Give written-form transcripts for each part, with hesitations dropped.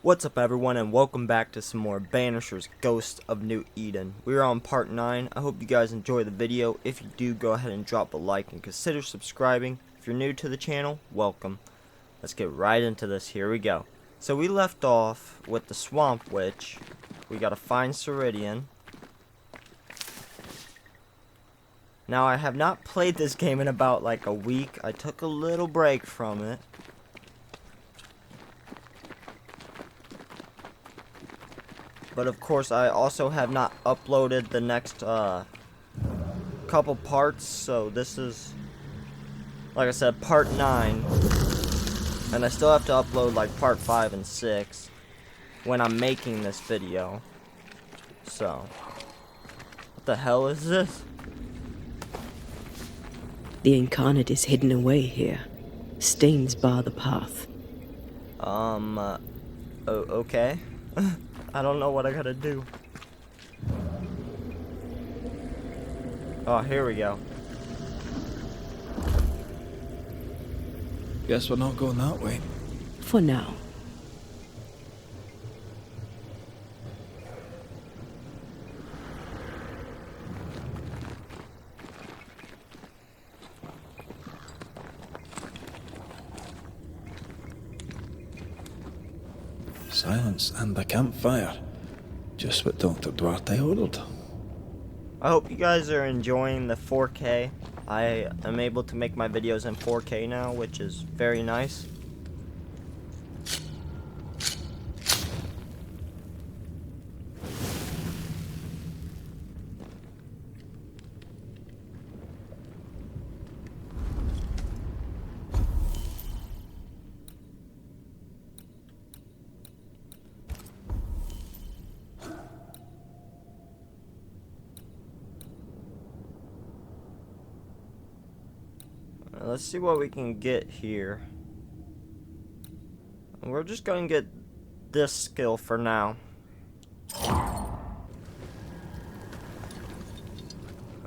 What's up everyone, and welcome back to some more Banishers Ghost of New Eden. We're on part 9. I hope you guys enjoy the video. If you do, go ahead and drop a like and consider subscribing. If you're new to the channel, welcome. Let's get right into this. Here we go. So we left off with the Swamp Witch. We gotta find Siridean. Now I have not played this game in about like a week. I took a little break from it. But of course, I also have not uploaded the next couple parts. So this is, like I said, part 9. And I still have to upload like part 5 and 6 when I'm making this video. So, what the hell is this? The incarnate is hidden away here. Stains bar the path. Okay. I don't know what I gotta do. Oh, here we go. Guess we're not going that way. For now. Silence and the campfire. Just what Dr. Duarte ordered. I hope you guys are enjoying the 4K. I am able to make my videos in 4K now, which is very nice. Let's see what we can get here. We're just going to get this skill for now. Alright,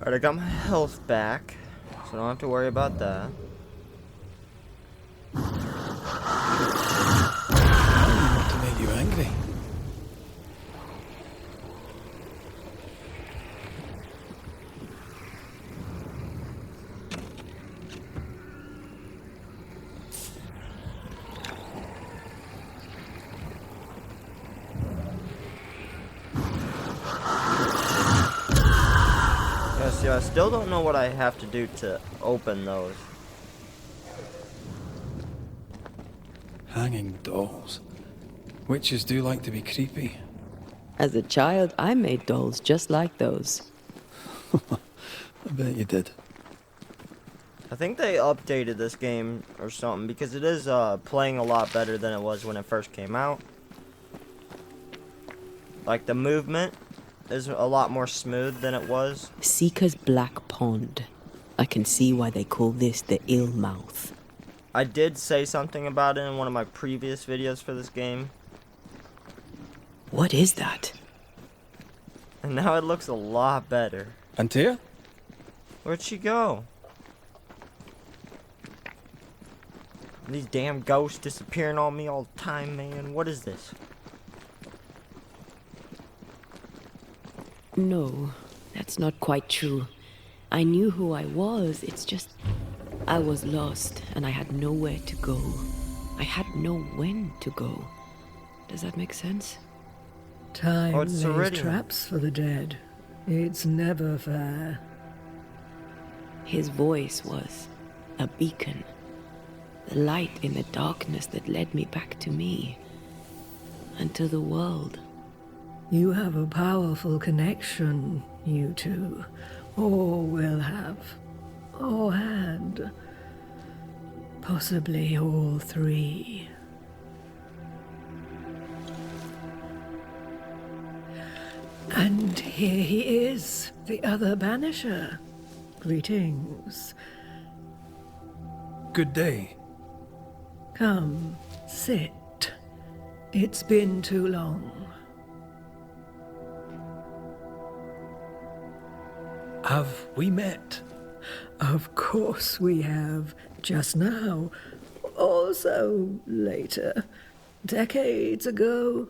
I got my health back, so I don't have to worry about that. To make you angry. See, I still don't know what I have to do to open those. Hanging dolls. Witches do like to be creepy. As a child, I made dolls just like those. I bet you did. I think they updated this game or something, because it is playing a lot better than it was when it first came out. Like, the movement is a lot more smooth than it was. Seeker's Black Pond. I can see why they call this the Ill Mouth. I did say something about it in one of my previous videos for this game. What is that? And now it looks a lot better. Antea? Where'd she go? These damn ghosts disappearing on me all the time, man. What is this? No, that's not quite true. I knew who I was, it's just... I was lost, and I had nowhere to go. I had no when to go. Does that make sense? Time it's lays Siridean. traps for the dead. It's never fair. His voice was a beacon. The light in the darkness that led me back to me. And to the world. You have a powerful connection, you two. Or will have. Or had. Possibly all three. And here he is, the other Banisher. Greetings. Good day. Come, sit. It's been too long. Have we met? Of course we have. Just now. Also later. Decades ago?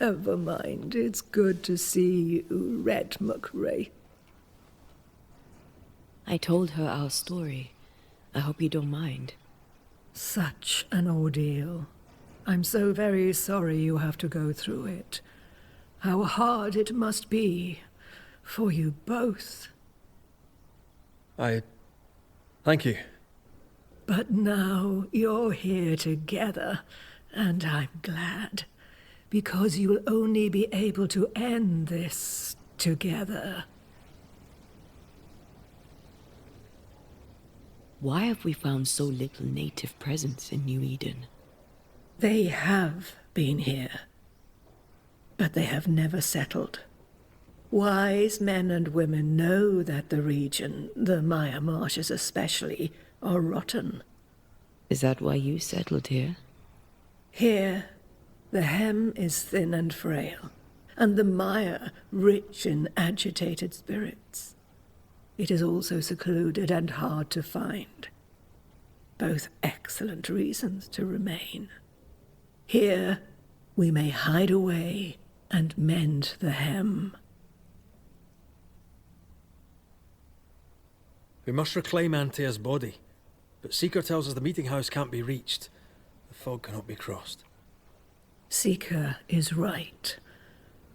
Never mind, it's good to see you, Red McRae. I told her our story. I hope you don't mind. Such an ordeal. I'm so very sorry you have to go through it. How hard it must be for you both. Thank you. But now you're here together, and I'm glad. Because you'll only be able to end this together. Why have we found so little native presence in New Eden? They have been here, but they have never settled. Wise men and women know that the region, the Maya Marshes especially, are rotten. Is that why you settled here? Here, the hem is thin and frail, and the Maya rich in agitated spirits. It is also secluded and hard to find. Both excellent reasons to remain. Here, we may hide away and mend the hem. We must reclaim Antea's body, but Seeker tells us the meeting house can't be reached. The fog cannot be crossed. Seeker is right.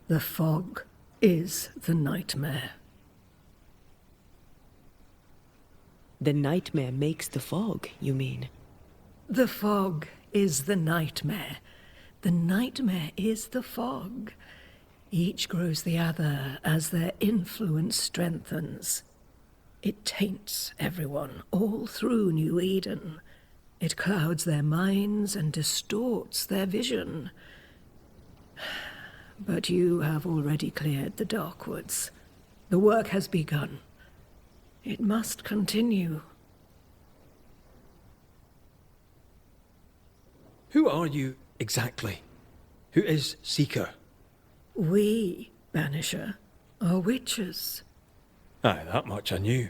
The fog is the nightmare. The nightmare makes the fog, you mean? The fog is the nightmare. The nightmare is the fog. Each grows the other as their influence strengthens. It taints everyone all through New Eden. It clouds their minds and distorts their vision. But you have already cleared the Darkwoods. The work has begun. It must continue. Who are you exactly? Who is Seeker? We, Banisher, are witches. Aye, that much I knew.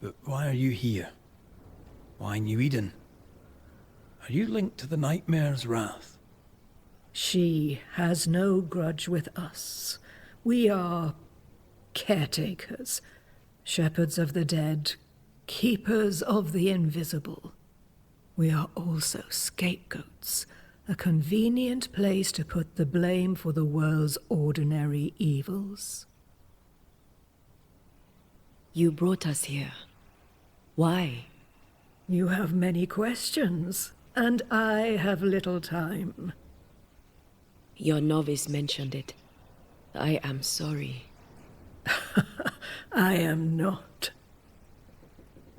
But why are you here? Why New Eden? Are you linked to the Nightmare's wrath? She has no grudge with us. We are caretakers, shepherds of the dead, keepers of the invisible. We are also scapegoats, a convenient place to put the blame for the world's ordinary evils. You brought us here. Why? You have many questions, and I have little time. Your novice mentioned it. I am sorry. I am not.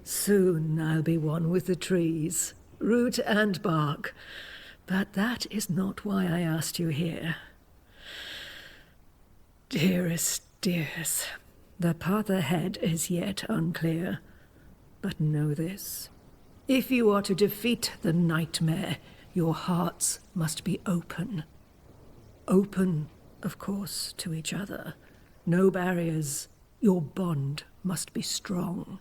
Soon I'll be one with the trees, root and bark. But that is not why I asked you here. Dearest dears, the path ahead is yet unclear. But know this. If you are to defeat the nightmare, your hearts must be open. Open, of course, to each other. No barriers. Your bond must be strong.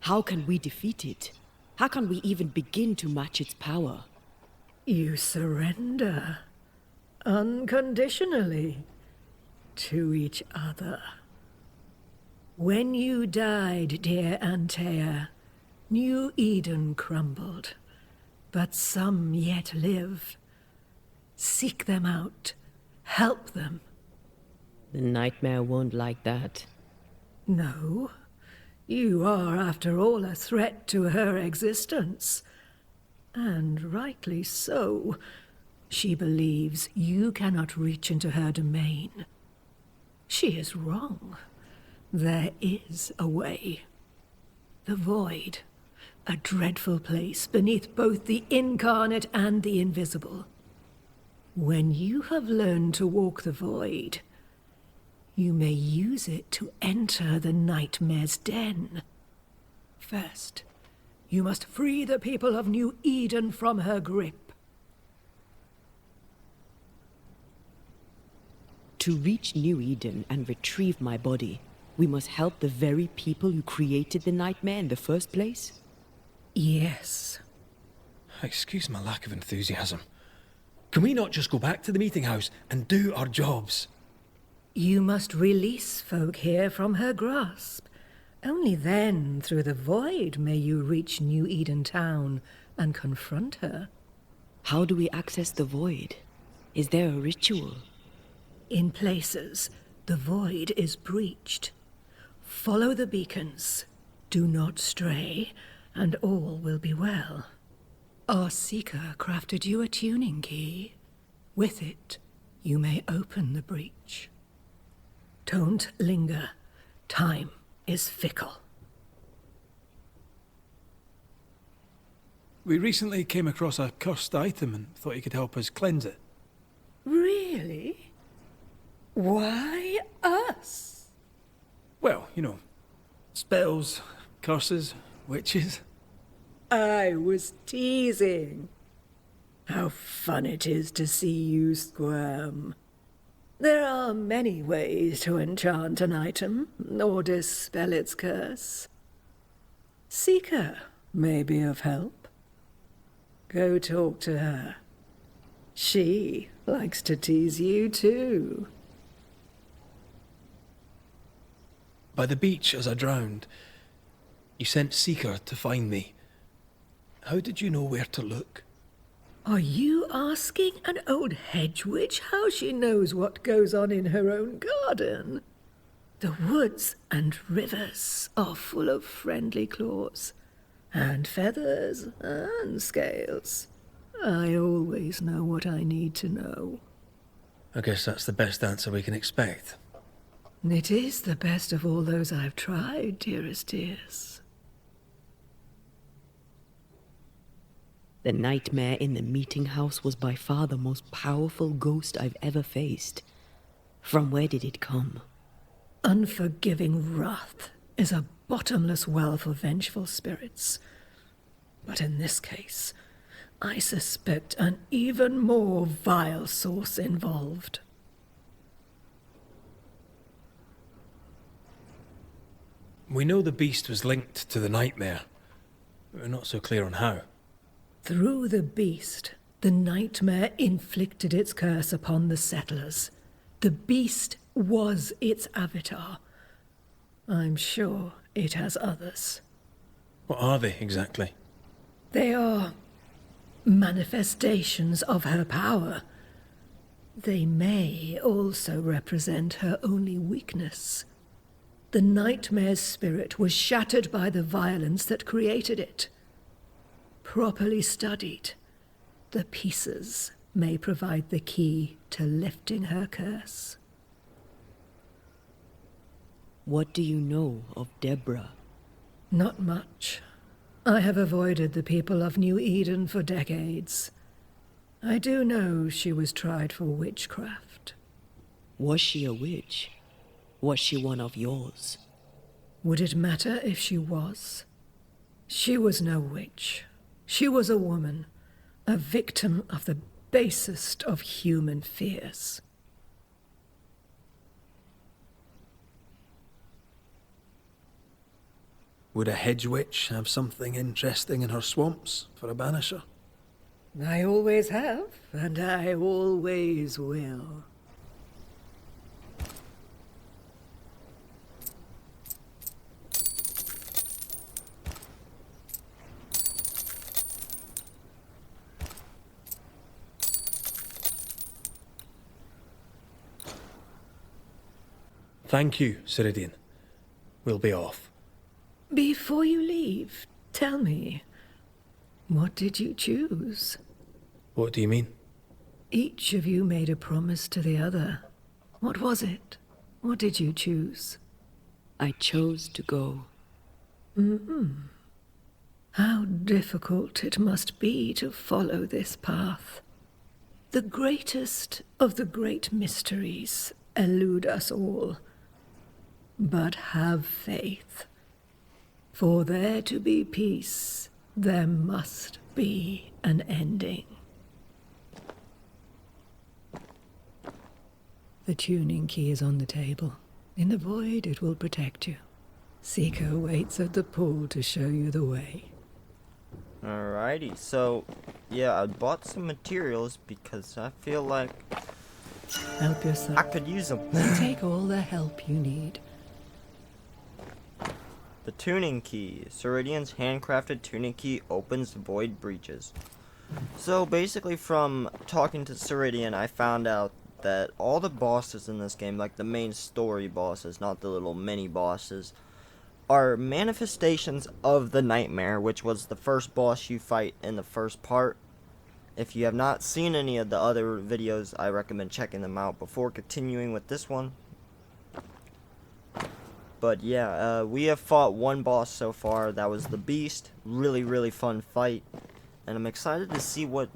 How can we defeat it? How can we even begin to match its power? You surrender. Unconditionally. To each other. When you died, dear Antea, New Eden crumbled. But some yet live. Seek them out. Help them. The nightmare won't like that. No. You are, after all, a threat to her existence. And rightly so. She believes you cannot reach into her domain. She is wrong. There is a way. The void. A dreadful place beneath both the incarnate and the invisible. When you have learned to walk the void, you may use it to enter the nightmare's den. First, you must free the people of New Eden from her grip. To reach New Eden and retrieve my body, We must help the very people who created the nightmare in the first place? Yes. Excuse my lack of enthusiasm. Can we not just go back to the meeting house and do our jobs? You must release folk here from her grasp. Only then, through the void, may you reach New Eden Town and confront her. How do we access the void? Is there a ritual? In places, the void is breached. Follow the beacons. Do not stray, and all will be well. Our seeker crafted you a tuning key. With it, you may open the breach. Don't linger. Time is fickle. We recently came across a cursed item and thought you could help us cleanse it. Really? Why us? Well, you know, spells, curses, witches. I was teasing. How fun it is to see you squirm. There are many ways to enchant an item, or dispel its curse. Seeker may be of help. Go talk to her. She likes to tease you too. By the beach as I drowned, you sent Seeker to find me. How did you know where to look? Are you asking an old hedge witch how she knows what goes on in her own garden? The woods and rivers are full of friendly claws, and feathers and scales. I always know what I need to know. I guess that's the best answer we can expect. It is the best of all those I've tried, dearest dears. The nightmare in the meeting house was by far the most powerful ghost I've ever faced. From where did it come? Unforgiving wrath is a bottomless well for vengeful spirits. But in this case, I suspect an even more vile source involved. We know the beast was linked to the nightmare. We're not so clear on how. Through the beast, the nightmare inflicted its curse upon the settlers. The beast was its avatar. I'm sure it has others. What are they exactly? They are manifestations of her power. They may also represent her only weakness. The nightmare's spirit was shattered by the violence that created it. Properly studied, the pieces may provide the key to lifting her curse. What do you know of Deborah? Not much. I have avoided the people of New Eden for decades. I do know she was tried for witchcraft. Was she a witch? Was she one of yours? Would it matter if she was? She was no witch. She was a woman, a victim of the basest of human fears. Would a hedge witch have something interesting in her swamps for a banisher? I always have, and I always will. Thank you, Siridean. We'll be off. Before you leave, tell me, what did you choose? What do you mean? Each of you made a promise to the other. What was it? What did you choose? I chose to go. How difficult it must be to follow this path. The greatest of the great mysteries elude us all. But have faith. For there to be peace, there must be an ending. The tuning key is on the table. In the void, it will protect you. Seeker waits at the pool to show you the way. Alrighty, so yeah, I bought some materials because I feel like Help yourself. I could use them. Take all the help you need. The tuning key. Siridean's handcrafted tuning key opens void breaches. So basically, from talking to Siridean, I found out that all the bosses in this game, like the main story bosses, not the little mini bosses, are manifestations of the nightmare, which was the first boss you fight in the first part. If you have not seen any of the other videos, I recommend checking them out before continuing with this one. But yeah, we have fought one boss so far. That was the Beast. Really, really fun fight. And I'm excited to see what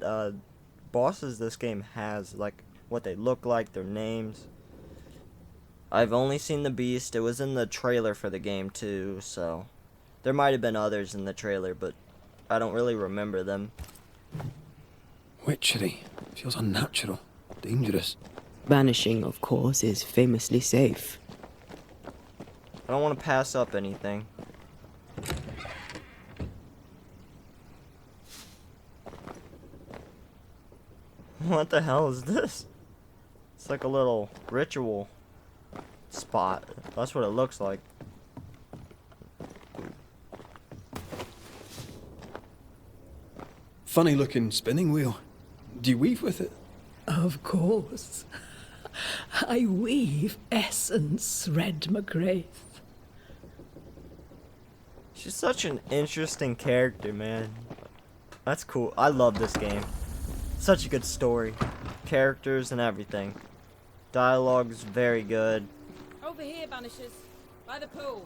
bosses this game has, like what they look like, their names. I've only seen the Beast. It was in the trailer for the game too, so there might have been others in the trailer, but I don't really remember them. Witchery. Feels unnatural. Dangerous. Banishing, of course, is famously safe. I don't want to pass up anything. What the hell is this? It's like a little ritual spot. That's what it looks like. Funny looking spinning wheel. Do you weave with it? Of course. I weave essence, Red McGrath. She's such an interesting character, man. That's cool. I love this game. Such a good story. Characters and everything. Dialogue's very good. Over here, Banishers. By the pool.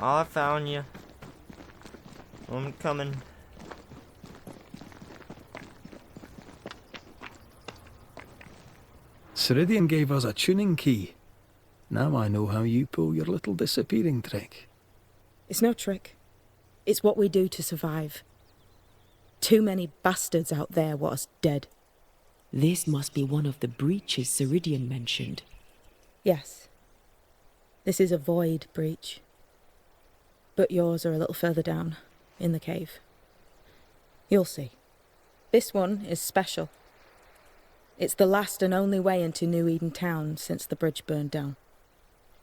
Oh, I found you. I'm coming. Siridean gave us a tuning key. Now I know how you pull your little disappearing trick. It's no trick. It's what we do to survive. Too many bastards out there want us dead. This must be one of the breaches Siridean mentioned. Yes. This is a void breach. But yours are a little further down, in the cave. You'll see. This one is special. It's the last and only way into New Eden town since the bridge burned down.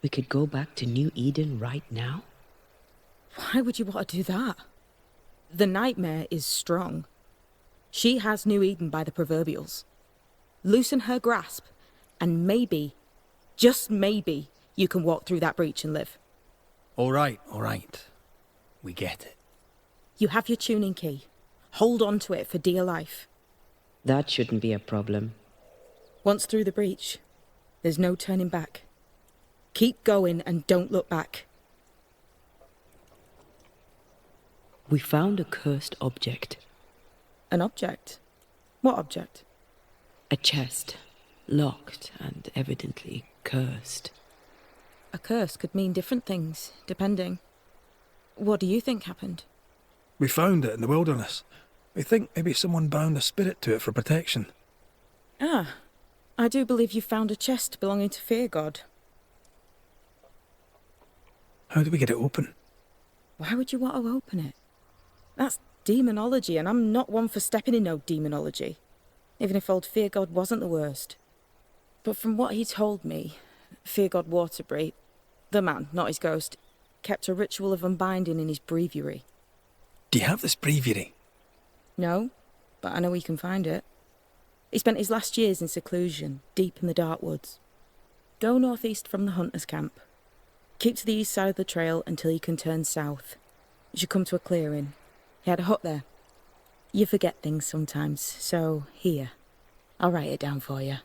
We could go back to New Eden right now? Why would you want to do that? The nightmare is strong. She has New Eden by the proverbials. Loosen her grasp, and maybe, just maybe, you can walk through that breach and live. All right. We get it. You have your tuning key. Hold on to it for dear life. That shouldn't be a problem. Once through the breach, there's no turning back. Keep going and don't look back. We found a cursed object. An object? What object? A chest. Locked and evidently cursed. A curse could mean different things, depending. What do you think happened? We found it in the wilderness. We think maybe someone bound a spirit to it for protection. Ah, I do believe you found a chest belonging to Fear God. How do we get it open? Why would you want to open it? That's demonology, and I'm not one for stepping in no demonology, even if old Fear God wasn't the worst. But from what he told me, Fear God Waterbury, the man, not his ghost, kept a ritual of unbinding in his breviary. Do you have this breviary? No, but I know he can find it. He spent his last years in seclusion, deep in the dark woods. Go northeast from the hunter's camp. Keep to the east side of the trail until you can turn south. You should come to a clearing. He had a hut there. You forget things sometimes, so here. I'll write it down for you.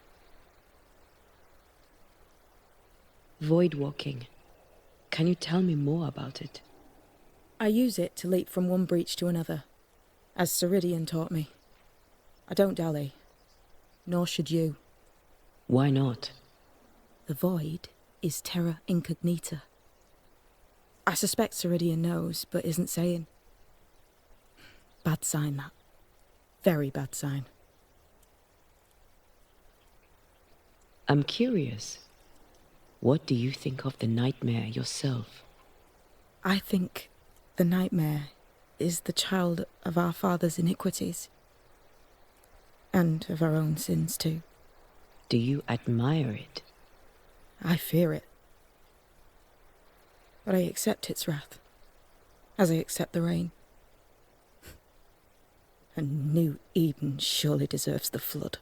Void walking. Can you tell me more about it? I use it to leap from one breach to another, as Siridean taught me. I don't dally, nor should you. Why not? The void is terra incognita. I suspect Siridean knows, but isn't saying. Bad sign, that. Very bad sign. I'm curious. What do you think of the nightmare yourself? I think the nightmare is the child of our father's iniquities. And of our own sins too. Do you admire it? I fear it. But I accept its wrath, as I accept the rain. And New Eden surely deserves the flood.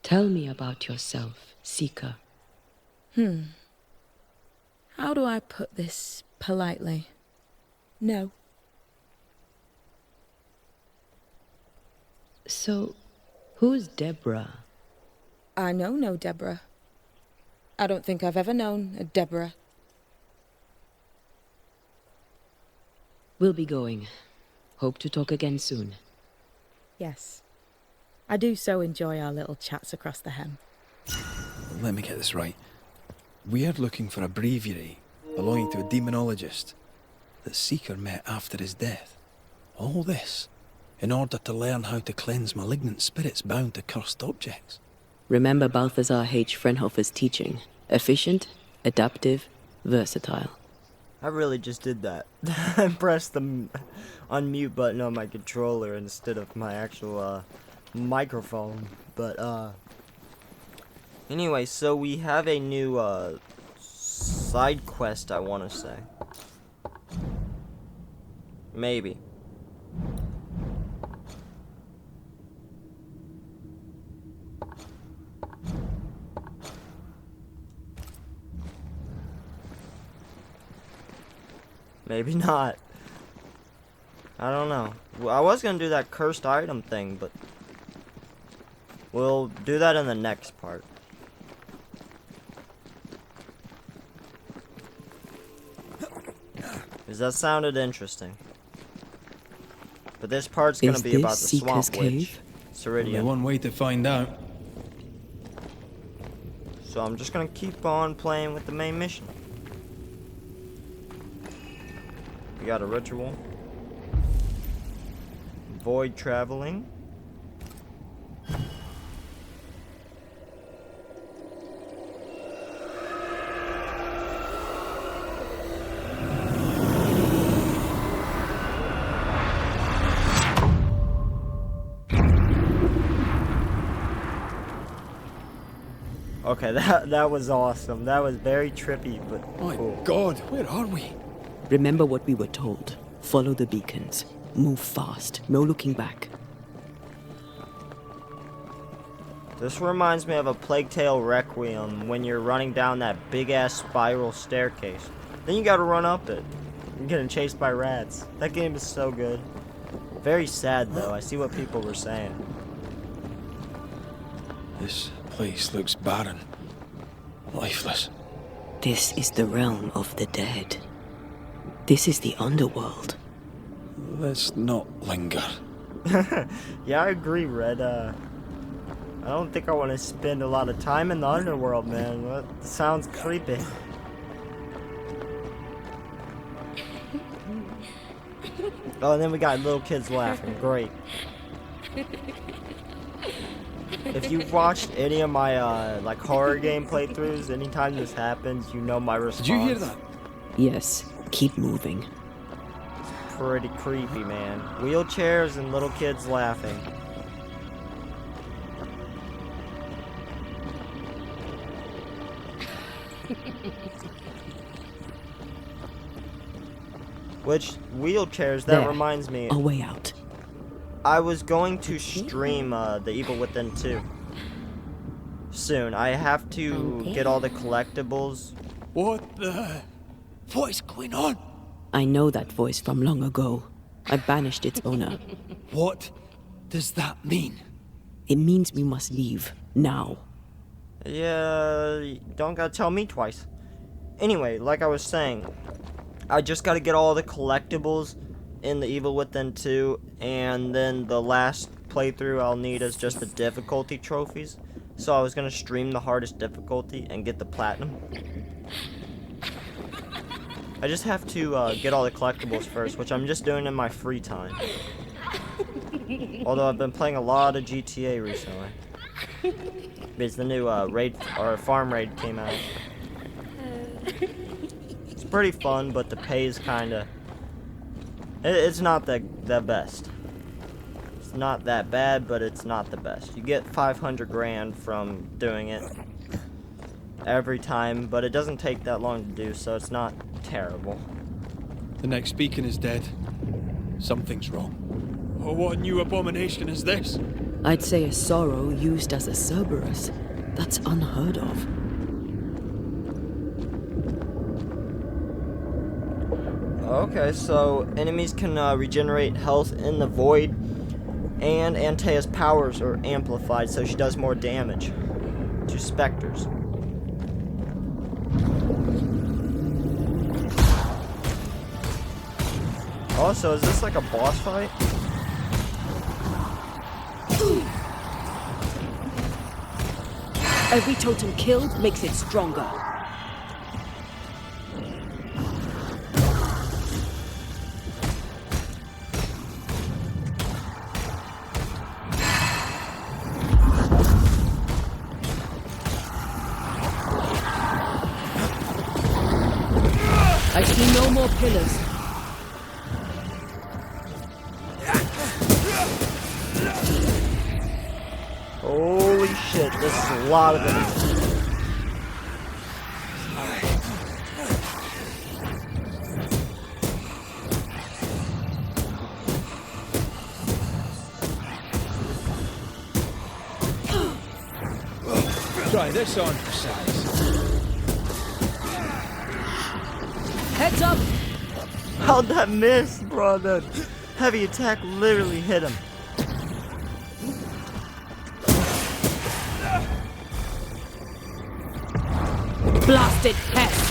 Tell me about yourself, Seeker. How do I put this politely? No. So, who's Deborah? I know no Deborah. I don't think I've ever known a Deborah. We'll be going. Hope to talk again soon. Yes. I do so enjoy our little chats across the hem. Let me get this right. We're looking for a breviary belonging to a demonologist that Seeker met after his death. All this in order to learn how to cleanse malignant spirits bound to cursed objects. Remember Balthazar H. Frenhofer's teaching. Efficient, adaptive, versatile. I really just did that. I pressed the unmute button on my controller instead of my actual microphone. But anyway, so we have a new side quest, I want to say. Maybe. Maybe not. I don't know. Well, I was gonna do that cursed item thing, but we'll do that in the next part. Because that sounded interesting. But this part's gonna be about the Seeker's swamp witch, cave? Only Siridean. one way to find out. So I'm just gonna keep on playing with the main mission. We got a ritual. Void traveling. Okay, that was awesome. That was very trippy, but My cool. God, where are we? Remember what we were told. Follow the beacons. Move fast. No looking back. This reminds me of a Plague Tale Requiem when you're running down that big-ass spiral staircase. Then you gotta run up it. You're getting chased by rats. That game is so good. Very sad, though. I see what people were saying. This place looks barren. Lifeless. This is the realm of the dead. This is the Underworld. Let's not linger. Yeah, I agree, Red. I don't think I want to spend a lot of time in the Underworld, man. That sounds creepy. Oh, and then we got little kids laughing. Great. If you've watched any of my like horror game playthroughs, anytime this happens, you know my response. Did you hear that? Yes, keep moving. Pretty creepy, man. Wheelchairs and little kids laughing. Which, wheelchairs, that There. reminds me. A way out. I was going to stream The Evil Within 2 soon. I have to get all the collectibles. What is going on? I know that voice from long ago. I banished its owner. What does that mean? It means we must leave. Now. Yeah, don't gotta tell me twice. Anyway, like I was saying, I just gotta get all the collectibles in The Evil Within 2, and then the last playthrough I'll need is just the difficulty trophies. So I was gonna stream the hardest difficulty and get the platinum. I just have to get all the collectibles first, which I'm just doing in my free time. Although I've been playing a lot of GTA recently. Because the new raid or farm raid came out. It's pretty fun, but the pay is kinda it's not the best. It's not that bad, but it's not the best. You get 500 grand from doing it every time, but it doesn't take that long to do, so it's not terrible. The next beacon is dead. Something's wrong. Oh, what new abomination is this? I'd say a sorrow used as a Cerberus. That's unheard of. Okay, so enemies can regenerate health in the void, and Antea's powers are amplified, so she does more damage to specters. Also, is this like a boss fight? Every totem killed makes it stronger. I see no more pillars. Holy shit, this is a lot of enemies. Try this on for size. Heads up! How'd that miss, bro? That heavy attack literally hit him. Blasted pest!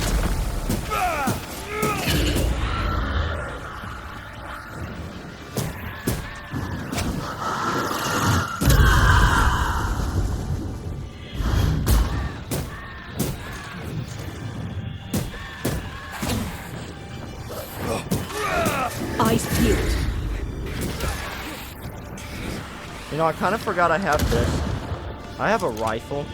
Eyes peeled. You know, I kind of forgot I have this. I have a rifle.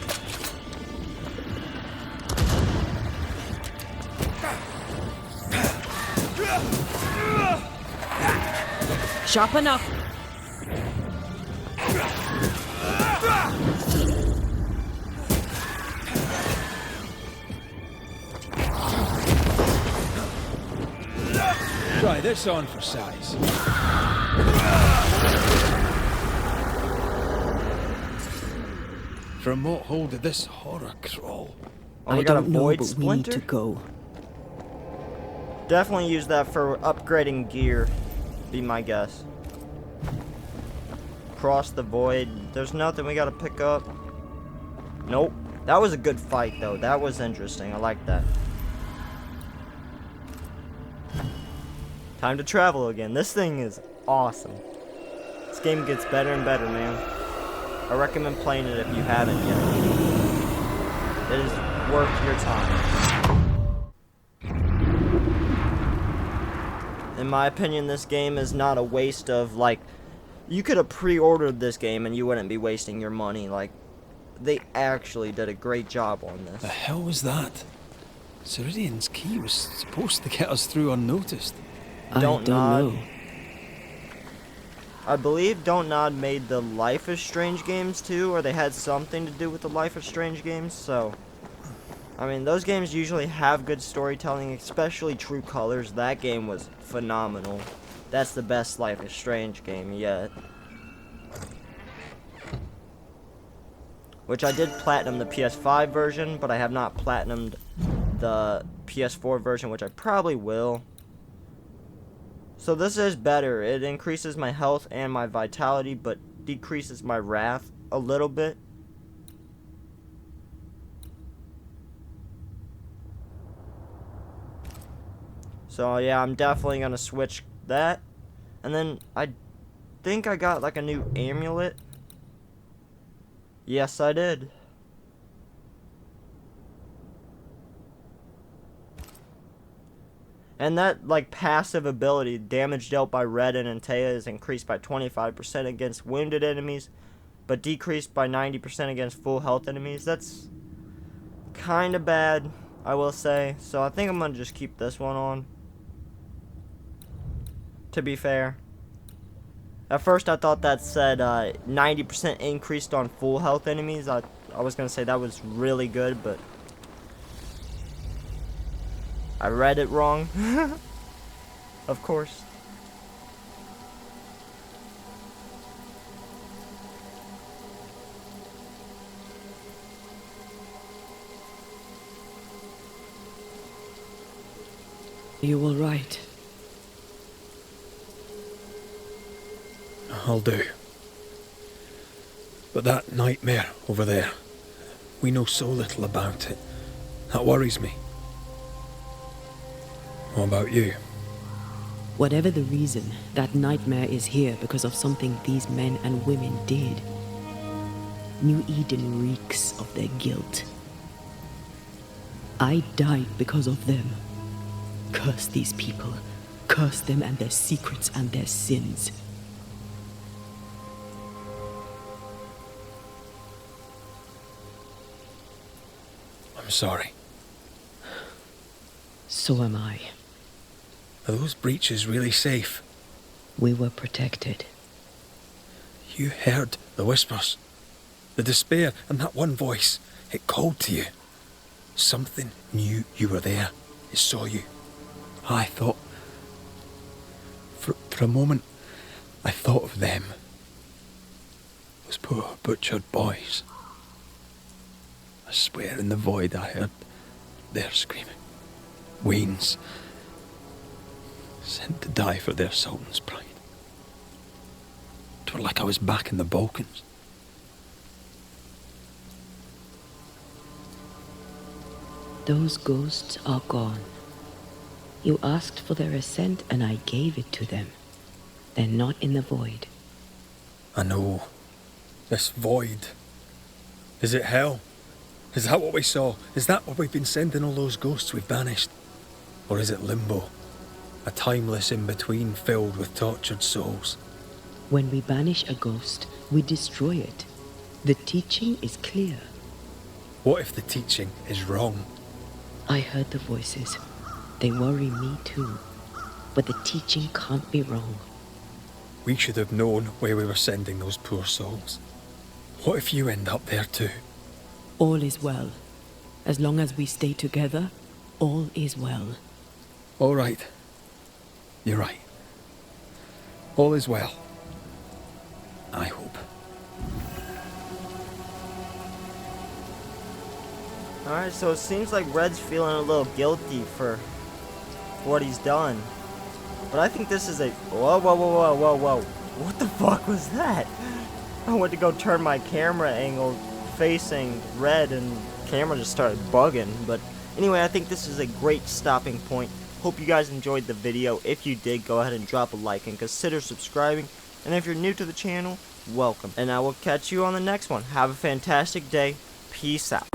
Sharp enough. Try this on for size. From what hole did this horror crawl? Oh, we I got a don't know, void but we need splinter? to go. Definitely use that for upgrading gear, be my guess. Cross the void. There's nothing we gotta pick up. Nope. That was a good fight, though. That was interesting. I like that. Time to travel again. This thing is awesome. This game gets better and better, man. I recommend playing it if you haven't yet. It is worth your time. In my opinion, this game is not a waste of, like, you could have pre-ordered this game and you wouldn't be wasting your money. Like, they actually did a great job on this. The hell was that? Siridean's key was supposed to get us through unnoticed. Don't know. I believe Don't Nod made the Life is Strange games too, or they had something to do with the Life is Strange games, so... I mean, those games usually have good storytelling, especially True Colors. That game was phenomenal. That's the best Life is Strange game yet. Which I did platinum the PS5 version, but I have not platinumed the PS4 version, which I probably will. So this is better. It increases my health and my vitality, but decreases my wrath a little bit. So yeah, I'm definitely gonna switch that. And then I think I got like a new amulet. Yes, I did. And that, like, passive ability, damage dealt by Red and Antea is increased by 25% against wounded enemies, but decreased by 90% against full health enemies. That's kind of bad, I will say. So I think I'm going to just keep this one on, to be fair. At first I thought that said 90% increased on full health enemies. I was going to say that was really good, but I read it wrong. Of course. You all right? I'll do. But that nightmare over there, we know so little about it. That worries me. What about you? Whatever the reason, that nightmare is here because of something these men and women did. New Eden reeks of their guilt. I died because of them. Curse these people. Curse them and their secrets and their sins. I'm sorry. So am I. Are those breaches really safe? We were protected. You heard the whispers, the despair, and that one voice. It called to you. Something knew you were there. It saw you. I thought... For a moment, I thought of them. Those poor butchered boys. I swear in the void I heard their screaming. Wains. Sent to die for their sultan's pride. It was like I was back in the Balkans. Those ghosts are gone. You asked for their ascent and I gave it to them. They're not in the void. I know. This void. Is it hell? Is that what we saw? Is that what we've been sending all those ghosts we've banished? Or is it limbo? A timeless in-between filled with tortured souls? When we banish a ghost, we destroy it. The teaching is clear. What if the teaching is wrong? I heard the voices. They worry me too. But the teaching can't be wrong. We should have known where we were sending those poor souls. What if you end up there too? All is well. As long as we stay together, all is well. All right. You're right. All is well. I hope. Alright, so it seems like Red's feeling a little guilty for what he's done. But I think this is a... Whoa, whoa, whoa, whoa, whoa, whoa. What the fuck was that? I went to go turn my camera angle facing Red and the camera just started bugging. But anyway, I think this is a great stopping point. Hope you guys enjoyed the video. If you did, go ahead and drop a like and consider subscribing. And if you're new to the channel, welcome. And I will catch you on the next one. Have a fantastic day. Peace out.